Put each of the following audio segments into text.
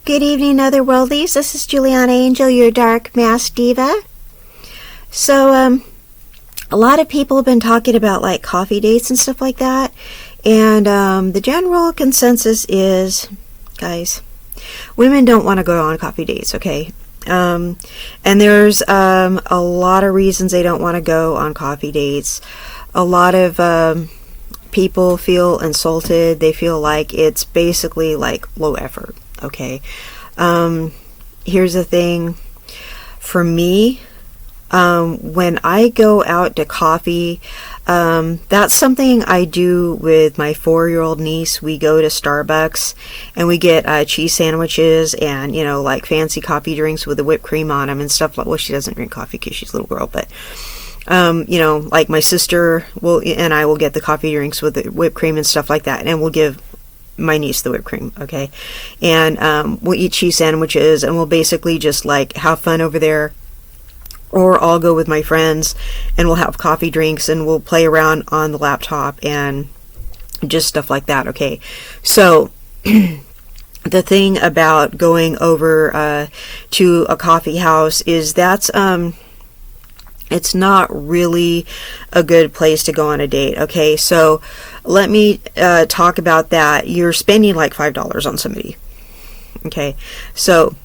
Good evening, Otherworldlies. This is Juliana Angel, your Dark Mask Diva. So, a lot of people have been talking about like coffee dates and stuff like that. And the general consensus is, guys, women don't want to go on coffee dates, okay? And there's a lot of reasons they don't want to go on coffee dates. A lot of people feel insulted. They feel like it's basically like low effort, okay? Here's the thing. For me, when I go out to coffee, that's something I do with my 4-year-old niece. We go to Starbucks and we get cheese sandwiches and, you know, like fancy coffee drinks with the whipped cream on them and stuff. Well, she doesn't drink coffee because she's a little girl, but you know, like my sister and I will get the coffee drinks with the whipped cream and stuff like that, and we'll give my niece the whipped cream, okay? And we'll eat cheese sandwiches and we'll basically just like have fun over there. Or I'll go with my friends and we'll have coffee drinks and we'll play around on the laptop and just stuff like that, okay? So the thing about going over to a coffee house is that's it's not really a good place to go on a date, okay? So let me talk about that. You're spending like $5 on somebody, okay? So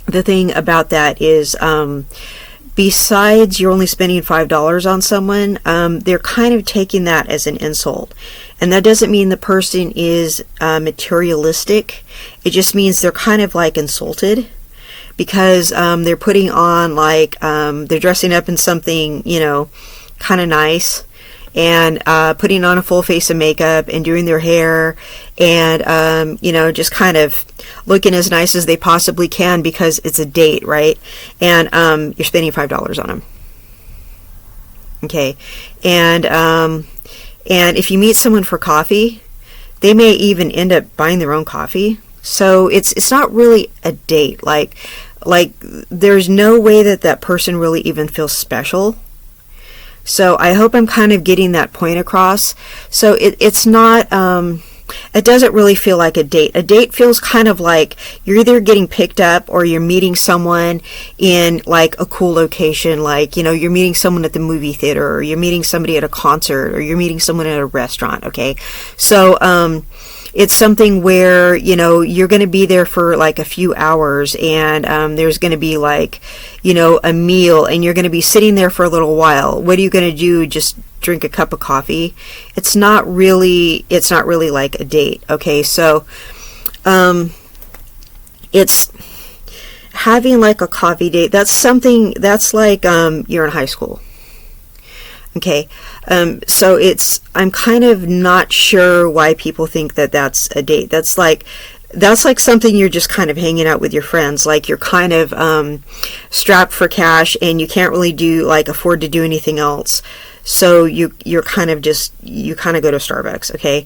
the thing about that is besides you're only spending $5 on someone, they're kind of taking that as an insult. And that doesn't mean the person is materialistic. It just means they're kind of like insulted. Because they're putting on like, they're dressing up in something, you know, kind of nice. And putting on a full face of makeup and doing their hair. And, you know, just kind of looking as nice as they possibly can because it's a date, right? And you're spending $5 on them. Okay. And if you meet someone for coffee, they may even end up buying their own coffee. So it's not really a date. Like there's no way that person really even feels special. So I hope I'm kind of getting that point across. So it's not, it doesn't really feel like a date. A date feels kind of like you're either getting picked up or you're meeting someone in like a cool location. Like, you know, you're meeting someone at the movie theater, or you're meeting somebody at a concert, or you're meeting someone at a restaurant. Okay. So, it's something where, you know, you're going to be there for like a few hours and there's going to be like, you know, a meal and you're going to be sitting there for a little while. What are you going to do? Just drink a cup of coffee? It's not really like a date. Okay. So, it's having like a coffee date. That's something that's like, you're in high school. Okay, so I'm kind of not sure why people think that that's a date. That's like something you're just kind of hanging out with your friends. Like you're kind of strapped for cash and you can't really afford to do anything else. So you kind of go to Starbucks, okay?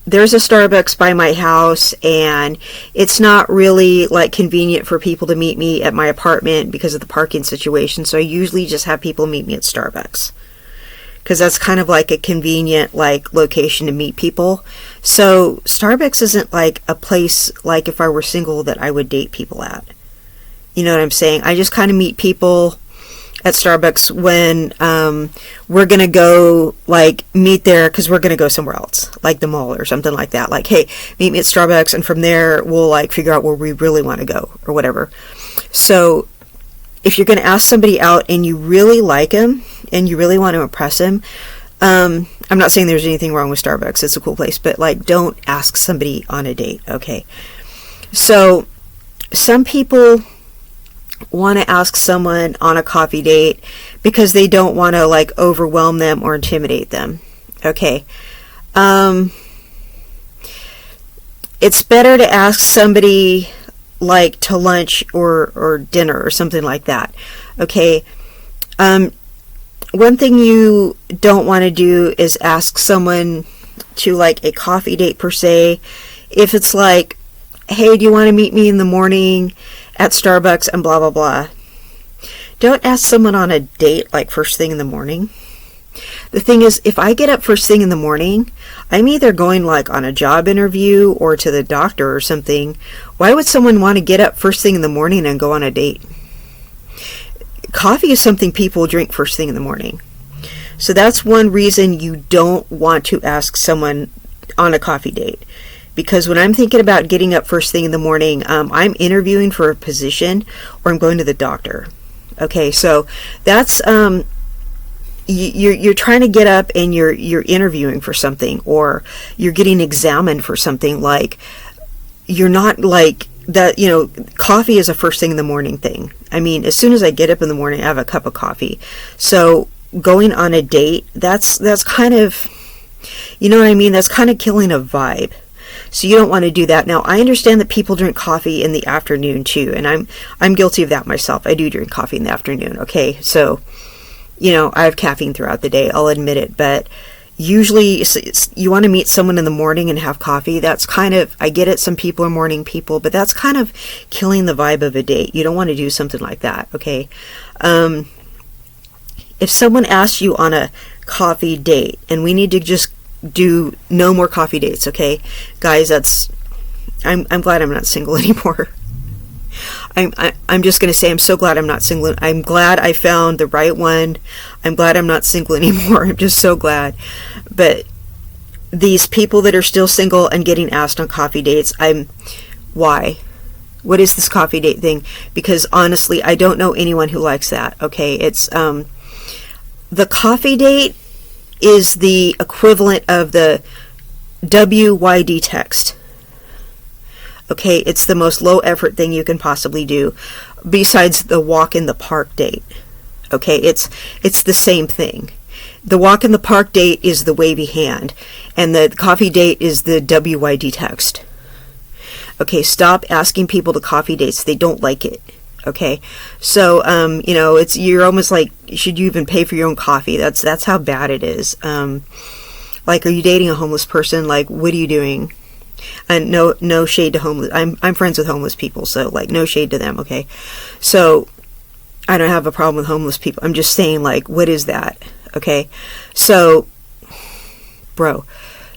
There's a Starbucks by my house and it's not really like convenient for people to meet me at my apartment because of the parking situation. So I usually just have people meet me at Starbucks because that's kind of like a convenient like location to meet people. So Starbucks isn't like a place like if I were single that I would date people at. You know what I'm saying? I just kind of meet people at Starbucks when we're gonna go like meet there because we're gonna go somewhere else, like the mall or something like that. Like, hey, meet me at Starbucks, and from there we'll like figure out where we really want to go or whatever. So if you're gonna ask somebody out and you really like him and you really want to impress him, I'm not saying there's anything wrong with Starbucks. It's a cool place, but like don't ask somebody on a date, okay? So some people want to ask someone on a coffee date because they don't want to like overwhelm them or intimidate them. Okay. It's better to ask somebody like to lunch or dinner or something like that. Okay. One thing you don't want to do is ask someone to like a coffee date per se. If it's like, hey, do you want to meet me in the morning at Starbucks and blah, blah, blah. Don't ask someone on a date like first thing in the morning. The thing is, if I get up first thing in the morning, I'm either going like on a job interview or to the doctor or something. Why would someone want to get up first thing in the morning and go on a date? Coffee is something people drink first thing in the morning. So that's one reason you don't want to ask someone on a coffee date. Because when I'm thinking about getting up first thing in the morning, I'm interviewing for a position or I'm going to the doctor. Okay, so that's you're trying to get up and you're interviewing for something, or you're getting examined for something. Like, you're not like that. Coffee is a first thing in the morning thing. I mean, as soon as I get up in the morning, I have a cup of coffee. So going on a date, that's kind of, you know what I mean? That's kind of killing a vibe. So you don't want to do that. Now, I understand that people drink coffee in the afternoon too, and I'm guilty of that myself. I do drink coffee in the afternoon, okay? So, I have caffeine throughout the day, I'll admit it, but usually you want to meet someone in the morning and have coffee. That's kind of, I get it, some people are morning people, but that's kind of killing the vibe of a date. You don't want to do something like that, okay? If someone asks you on a coffee date, and we need to just do no more coffee dates, okay, guys? I'm glad I'm not single anymore. I'm just gonna say I'm so glad I'm not single. I'm glad I found the right one. I'm glad I'm not single anymore. I'm just so glad. But these people that are still single and getting asked on coffee dates, why? What is this coffee date thing? Because honestly, I don't know anyone who likes that. Okay, it's the coffee date is the equivalent of the WYD text. Okay, it's the most low effort thing you can possibly do, besides the walk in the park date. Okay, it's the same thing. The walk in the park date is the wavy hand, and the coffee date is the WYD text. Okay, stop asking people to coffee dates. They don't like it. Okay, so you're almost like, should you even pay for your own coffee? That's how bad it is. Like, are you dating a homeless person? Like, what are you doing? And no shade to homeless. I'm friends with homeless people, so like, no shade to them. Okay, so I don't have a problem with homeless people. I'm just saying, like, what is that? Okay, so bro,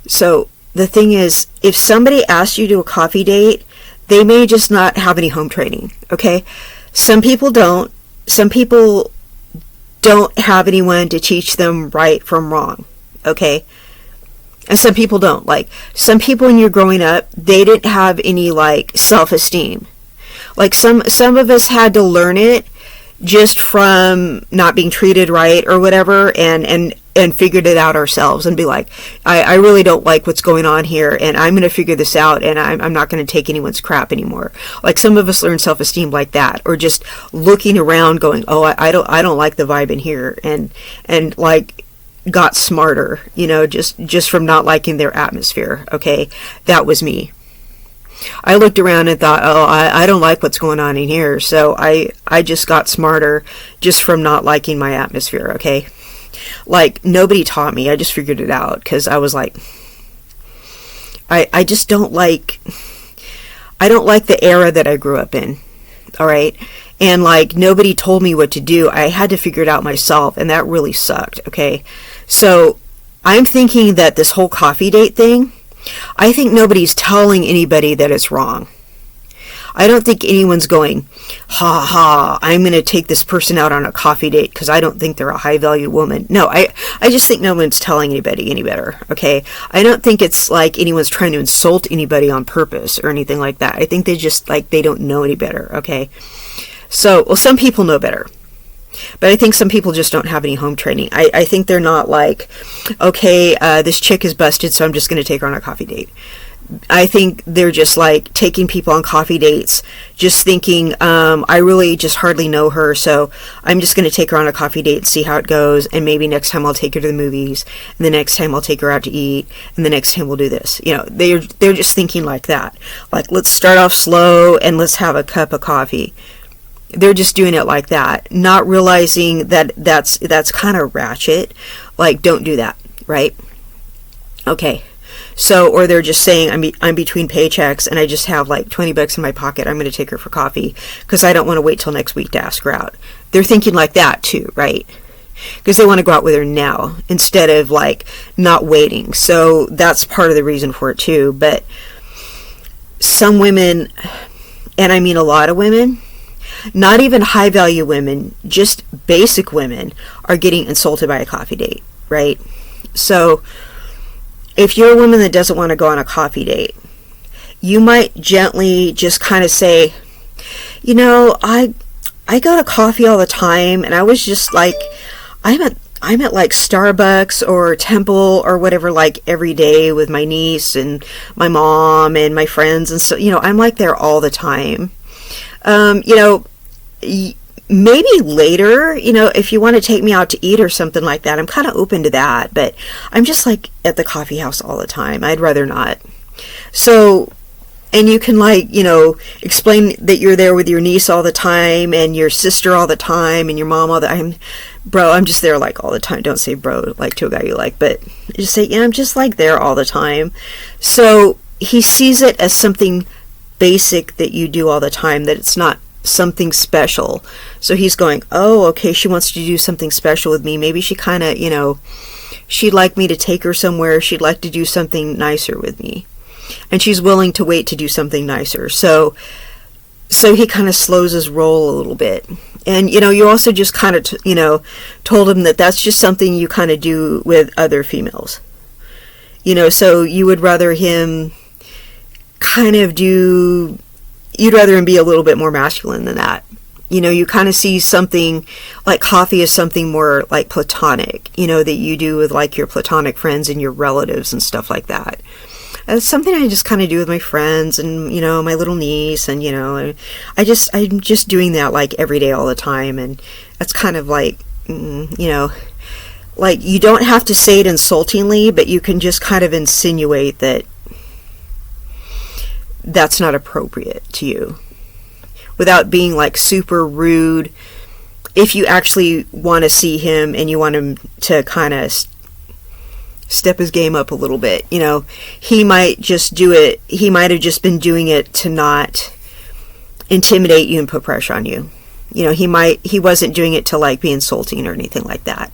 so the thing is, if somebody asks you to a coffee date, they may just not have any home training, okay? Some people don't. Some people don't have anyone to teach them right from wrong, okay? And some people don't. Like, some people when you're growing up, they didn't have any, like, self-esteem. Like, some of us had to learn it just from not being treated right or whatever, and figured it out ourselves and be like, I really don't like what's going on here, and I'm going to figure this out, and I'm not going to take anyone's crap anymore. Like, some of us learn self-esteem like that, or just looking around going, oh, I don't like the vibe in here, and like, got smarter, just from not liking their atmosphere. Okay, that was me. I looked around and thought, oh, I don't like what's going on in here, so I just got smarter just from not liking my atmosphere, okay? Like, nobody taught me, I just figured it out, because I was like, I just don't like the era that I grew up in, alright? And, like, nobody told me what to do. I had to figure it out myself, and that really sucked, okay? So, I'm thinking that this whole coffee date thing, I think nobody's telling anybody that it's wrong. I don't think anyone's going, ha ha, I'm going to take this person out on a coffee date because I don't think they're a high-value woman. No, I just think no one's telling anybody any better, okay? I don't think it's like anyone's trying to insult anybody on purpose or anything like that. I think they just, like, they don't know any better, okay? So, well, some people know better. But I think some people just don't have any home training. I think they're not like, okay, this chick is busted, so I'm just going to take her on a coffee date. I think they're just like taking people on coffee dates, just thinking, I really just hardly know her, so I'm just going to take her on a coffee date and see how it goes, and maybe next time I'll take her to the movies, and the next time I'll take her out to eat, and the next time we'll do this. They're just thinking like that. Like, let's start off slow and let's have a cup of coffee. They're just doing it like that, not realizing that that's kind of ratchet. Like, don't do that, right? Okay. So, or they're just saying, I'm between paychecks and I just have like $20 in my pocket. I'm going to take her for coffee because I don't want to wait till next week to ask her out. They're thinking like that too, right? because they want to go out with her now instead of like not waiting. So that's part of the reason for it too. But some women, and I mean a lot of women, not even high value women, just basic women, are getting insulted by a coffee date, right? So if you're a woman that doesn't want to go on a coffee date, you might gently just kind of say, you know, I go to coffee all the time, and I was just like, I'm at like Starbucks or Temple or whatever, like every day with my niece and my mom and my friends, and so, you know, I'm like there all the time. You know, maybe later, you know, if you want to take me out to eat or something like that, I'm kind of open to that, but I'm just like at the coffee house all the time. I'd rather not. So, and you can, like, you know, explain that you're there with your niece all the time and your sister all the time and your mom all the time. Bro, I'm just there like all the time. Don't say bro like to a guy you like, but just say, yeah, I'm just like there all the time. So he sees it as something basic that you do all the time, that it's not something special. So he's going, oh, okay, she wants to do something special with me. Maybe she kind of, you know, she'd like me to take her somewhere. She'd like to do something nicer with me. And she's willing to wait to do something nicer. So he kind of slows his roll a little bit. And, you know, you also just kind of, you know, told him that that's just something you kind of do with other females. You know, so you would rather him kind of do, you'd rather him be a little bit more masculine than that. You know, you kind of see something like coffee as something more like platonic, you know, that you do with like your platonic friends and your relatives and stuff like that. It's something I just kind of do with my friends and, you know, my little niece, and, you know, I'm just doing that like every day all the time. And that's kind of like, you know, like you don't have to say it insultingly, but you can just kind of insinuate that that's not appropriate to you without being like super rude. If you actually want to see him and you want him to kind of step his game up a little bit, you know, he might just do it. He might have just been doing it to not intimidate you and put pressure on you. You know, he wasn't doing it to like be insulting or anything like that.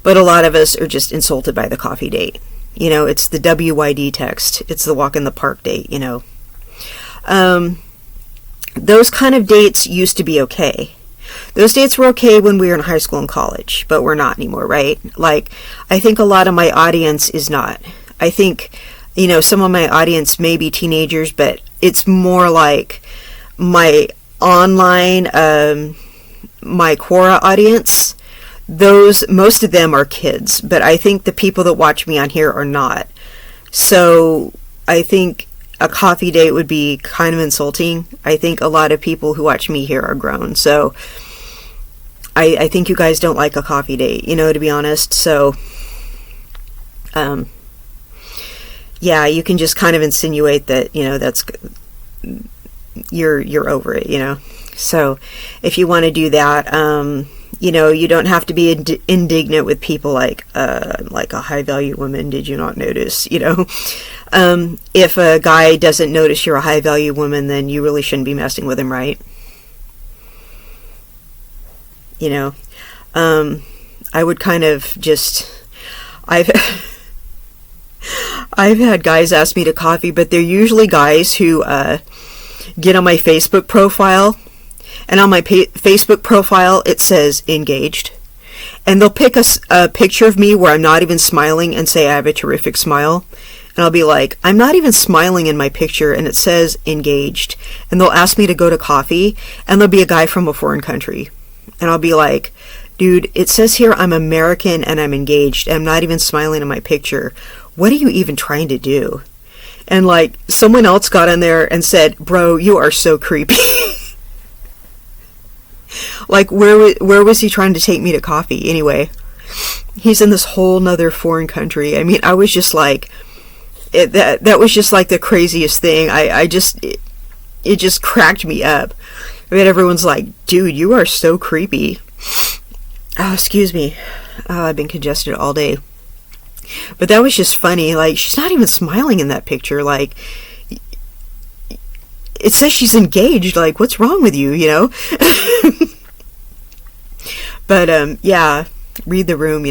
But a lot of us are just insulted by the coffee date. You know, it's the WYD text. It's the walk in the park date, you know. Those kind of dates used to be okay. Those dates were okay when we were in high school and college, but we're not anymore, right? Like, I think a lot of my audience is not. I think, you know, some of my audience may be teenagers, but it's more like my online, my Quora audience. Those, most of them are kids, but I think the people that watch me on here are not. So I think a coffee date would be kind of insulting. I think a lot of people who watch me here are grown. So I think you guys don't like a coffee date, you know, to be honest. So, yeah, you can just kind of insinuate that, you know, that's, you're over it, you know. So if you want to do that, you know, you don't have to be indignant with people like a high value woman. Did you not notice? You know, if a guy doesn't notice you're a high value woman, then you really shouldn't be messing with him, right? You know, I would kind of just, I've had guys ask me to coffee, but they're usually guys who get on my Facebook profile. And on my Facebook profile, it says engaged. And they'll pick a picture of me where I'm not even smiling and say I have a terrific smile. And I'll be like, I'm not even smiling in my picture, and it says engaged. And they'll ask me to go to coffee, and there'll be a guy from a foreign country. And I'll be like, dude, it says here I'm American and I'm engaged, and I'm not even smiling in my picture. What are you even trying to do? And like, someone else got in there and said, bro, you are so creepy. Like, where was he trying to take me to coffee anyway? He's in this whole nother foreign country. I mean, I was just like, that was just like the craziest thing. It just cracked me up. I mean, everyone's like, dude, you are so creepy. Oh, excuse me. Oh, I've been congested all day. But that was just funny. Like, she's not even smiling in that picture. Like, it says she's engaged. Like, what's wrong with you, you know? But, yeah. read the room,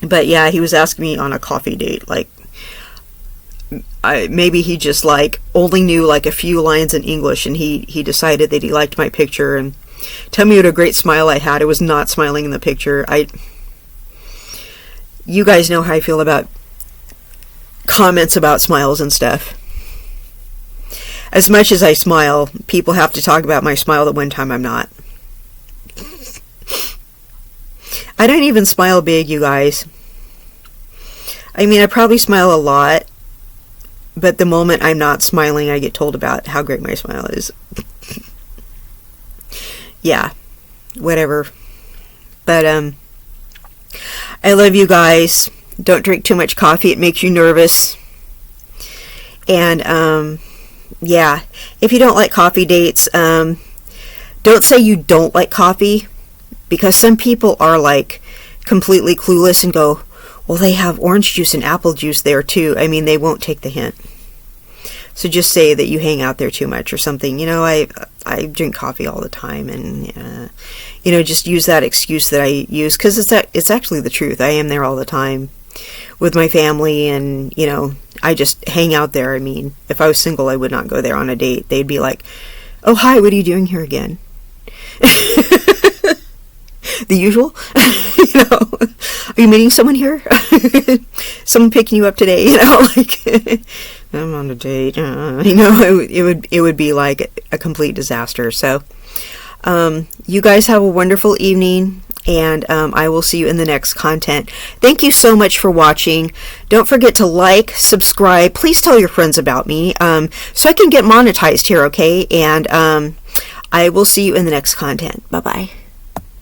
But yeah, he was asking me on a coffee date, like, maybe he just like only knew like a few lines in English, and he decided that he liked my picture and tell me what a great smile I had. I was not smiling in the picture. You guys know how I feel about comments about smiles and stuff. As much as I smile, people have to talk about my smile the one time I'm not. I don't even smile big, you guys. I mean, I probably smile a lot, but the moment I'm not smiling, I get told about how great my smile is. Yeah, whatever. But, I love you guys. Don't drink too much coffee. It makes you nervous. And, yeah, if you don't like coffee dates, don't say you don't like coffee, because some people are, like, completely clueless and go, well, they have orange juice and apple juice there, too. I mean, they won't take the hint. So just say that you hang out there too much or something. I drink coffee all the time, and, just use that excuse that I use, because it's actually the truth. I am there all the time with my family, and, I just hang out there. I mean, if I was single, I would not go there on a date. They'd be like, oh, hi, what are you doing here again? The usual. Are you meeting someone here? Someone picking you up today? Like, I'm on a date. It would be like a complete disaster. So, you guys have a wonderful evening, and I will see you in the next content. Thank you so much for watching. Don't forget to like, subscribe. Please tell your friends about me, so I can get monetized here, okay? And I will see you in the next content. Bye-bye.